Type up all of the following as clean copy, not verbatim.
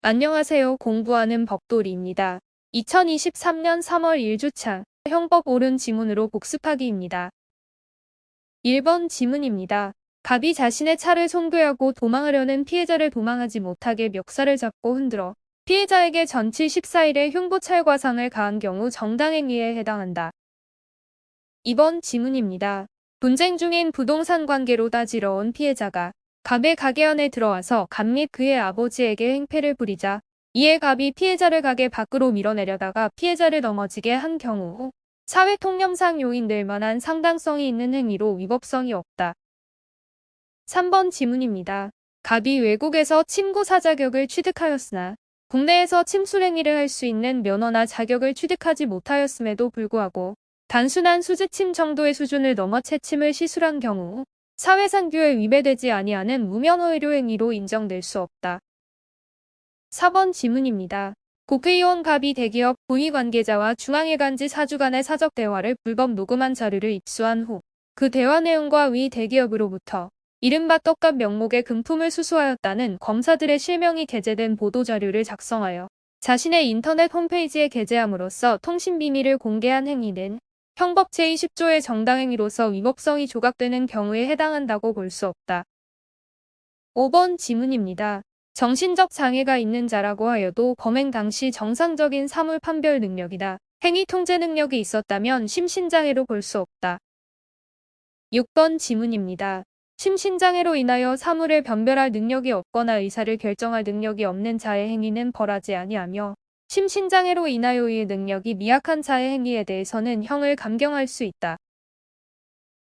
안녕하세요. 공부하는 법돌이입니다. 2023년 3월 1주차 형법 옳은 지문으로 복습하기입니다. 1번 지문입니다. 갑이 자신의 차를 손괴하고 도망하려는 피해자를 도망하지 못하게 멱살을 잡고 흔들어 피해자에게 전치 14일의 흉부찰과상을 가한 경우 정당행위에 해당한다. 2번 지문입니다. 분쟁 중인 부동산 관계로 따지러 온 피해자가 갑의 가게 안에 들어와서 갑 및 그의 아버지에게 행패를 부리자 이에 갑이 피해자를 가게 밖으로 밀어내려다가 피해자를 넘어지게 한 경우 사회통념상 용인될 만한 상당성이 있는 행위로 위법성이 없다. 3번 지문입니다. 갑이 외국에서 침구사 자격을 취득하였으나 국내에서 침술행위를 할 수 있는 면허나 자격을 취득하지 못하였음에도 불구하고 단순한 수지침 정도의 수준을 넘어 채침을 시술한 경우 사회상규에 위배되지 아니하는 무면허 의료 행위로 인정될 수 없다. 4번 지문입니다. 국회의원 갑이 대기업 고위 관계자와 중앙일간지 사주 간의 사적 대화를 불법 녹음한 자료를 입수한 후 그 대화 내용과 위 대기업으로부터 이른바 떡값 명목의 금품을 수수하였다는 검사들의 실명이 게재된 보도자료를 작성하여 자신의 인터넷 홈페이지에 게재함으로써 통신비밀을 공개한 행위는 형법 제20조의 정당행위로서 위법성이 조각되는 경우에 해당한다고 볼 수 없다. 5번 지문입니다. 정신적 장애가 있는 자라고 하여도 범행 당시 정상적인 사물 판별 능력이나 행위 통제 능력이 있었다면 심신장애로 볼 수 없다. 6번 지문입니다. 심신장애로 인하여 사물을 변별할 능력이 없거나 의사를 결정할 능력이 없는 자의 행위는 벌하지 아니하며 심신장애로 인하여 의 능력이 미약한 자의 행위에 대해서는 형을 감경할 수 있다.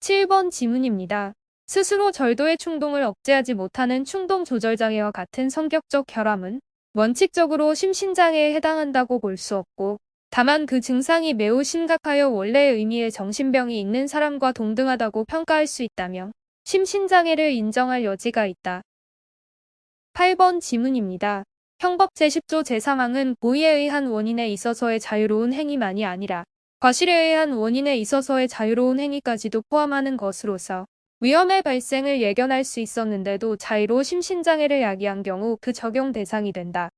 7번 지문입니다. 스스로 절도의 충동을 억제하지 못하는 충동조절장애와 같은 성격적 결함은 원칙적으로 심신장애에 해당한다고 볼 수 없고 다만 그 증상이 매우 심각하여 원래의 의미의 정신병이 있는 사람과 동등하다고 평가할 수 있다며 심신장애를 인정할 여지가 있다. 8번 지문입니다. 형법 제10조 제3항은 고의에 의한 원인에 있어서의 자유로운 행위만이 아니라 과실에 의한 원인에 있어서의 자유로운 행위까지도 포함하는 것으로서 위험의 발생을 예견할 수 있었는데도 자의로 심신장애를 야기한 경우 그 적용 대상이 된다.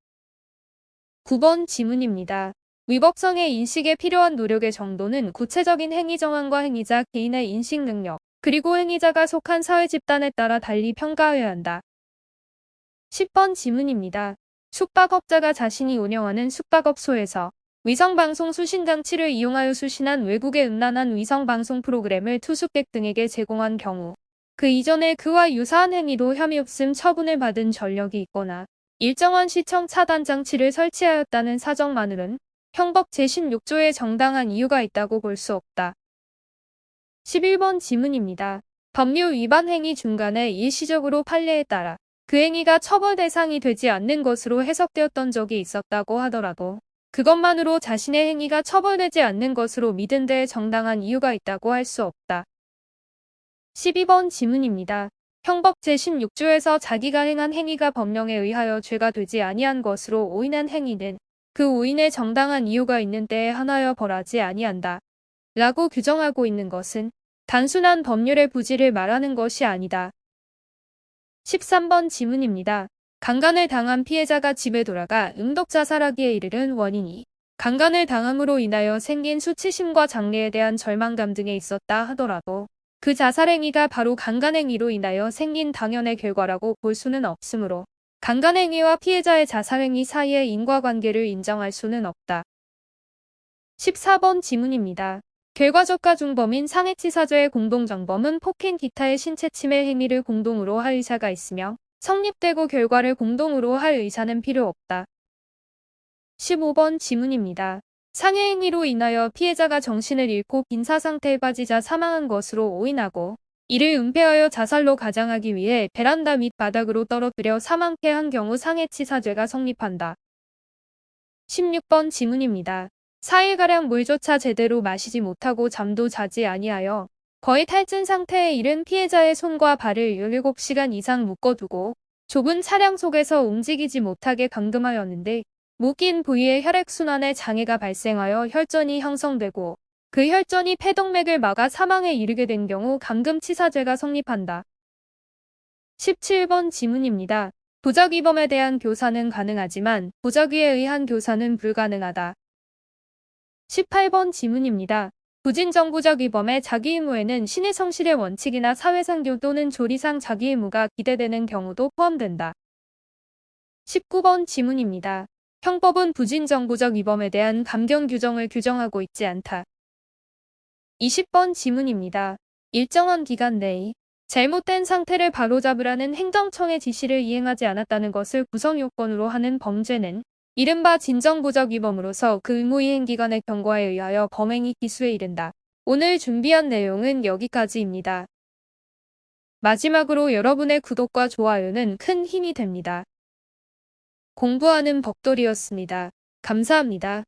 9번 지문입니다. 위법성의 인식에 필요한 노력의 정도는 구체적인 행위 정황과 행위자 개인의 인식 능력, 그리고 행위자가 속한 사회 집단에 따라 달리 평가해야 한다. 10번 지문입니다. 숙박업자가 자신이 운영하는 숙박업소에서 위성방송 수신장치를 이용하여 수신한 외국의 음란한 위성방송 프로그램을 투숙객 등에게 제공한 경우 그 이전에 그와 유사한 행위로 혐의 없음 처분을 받은 전력이 있거나 일정한 시청 차단 장치를 설치하였다는 사정만으로는 형법 제16조에 정당한 이유가 있다고 볼 수 없다. 11번 지문입니다. 법률 위반 행위 중간에 일시적으로 판례에 따라 그 행위가 처벌 대상이 되지 않는 것으로 해석되었던 적이 있었다고 하더라도 그것만으로 자신의 행위가 처벌되지 않는 것으로 믿은 데에 정당한 이유가 있다고 할 수 없다. 12번 지문입니다. 형법 제16조에서 자기가 행한 행위가 법령에 의하여 죄가 되지 아니한 것으로 오인한 행위는 그 오인에 정당한 이유가 있는 때에 한하여 벌하지 아니한다. 라고 규정하고 있는 것은 단순한 법률의 부지를 말하는 것이 아니다. 13번 지문입니다. 강간을 당한 피해자가 집에 돌아가 음독 자살하기에 이르는 원인이 강간을 당함으로 인하여 생긴 수치심과 장래에 대한 절망감 등에 있었다 하더라도 그 자살행위가 바로 강간행위로 인하여 생긴 당연의 결과라고 볼 수는 없으므로 강간행위와 피해자의 자살행위 사이의 인과관계를 인정할 수는 없다. 14번 지문입니다. 결과적과 중범인 상해치사죄의 공동정범은 폭행 기타의 신체침해 행위를 공동으로 할 의사가 있으며 성립되고 결과를 공동으로 할 의사는 필요 없다. 15번 지문입니다. 상해 행위로 인하여 피해자가 정신을 잃고 빈사상태에 빠지자 사망한 것으로 오인하고 이를 은폐하여 자살로 가장하기 위해 베란다 및 바닥으로 떨어뜨려 사망케 한 경우 상해치사죄가 성립한다. 16번 지문입니다. 4일가량 물조차 제대로 마시지 못하고 잠도 자지 아니하여 거의 탈진 상태에 이른 피해자의 손과 발을 17시간 이상 묶어두고 좁은 차량 속에서 움직이지 못하게 감금하였는데 묶인 부위에 혈액순환에 장애가 발생하여 혈전이 형성되고 그 혈전이 폐동맥을 막아 사망에 이르게 된 경우 감금치사죄가 성립한다. 17번 지문입니다. 도적위범에 대한 교사는 가능하지만 도적위에 의한 교사는 불가능하다. 18번 지문입니다. 부진정부적 위범의 자기 의무에는 신의 성실의 원칙이나 사회상규 또는 조리상 자기 의무가 기대되는 경우도 포함된다. 19번 지문입니다. 형법은 부진정부적 위범에 대한 감경 규정을 규정하고 있지 않다. 20번 지문입니다. 일정한 기간 내에 잘못된 상태를 바로잡으라는 행정청의 지시를 이행하지 않았다는 것을 구성 요건으로 하는 범죄는 이른바 진정부적 위범으로서 그 의무 이행 기관의 경고에 의하여 범행이 기수에 이른다. 오늘 준비한 내용은 여기까지입니다. 마지막으로 여러분의 구독과 좋아요는 큰 힘이 됩니다. 공부하는 벅돌이었습니다. 감사합니다.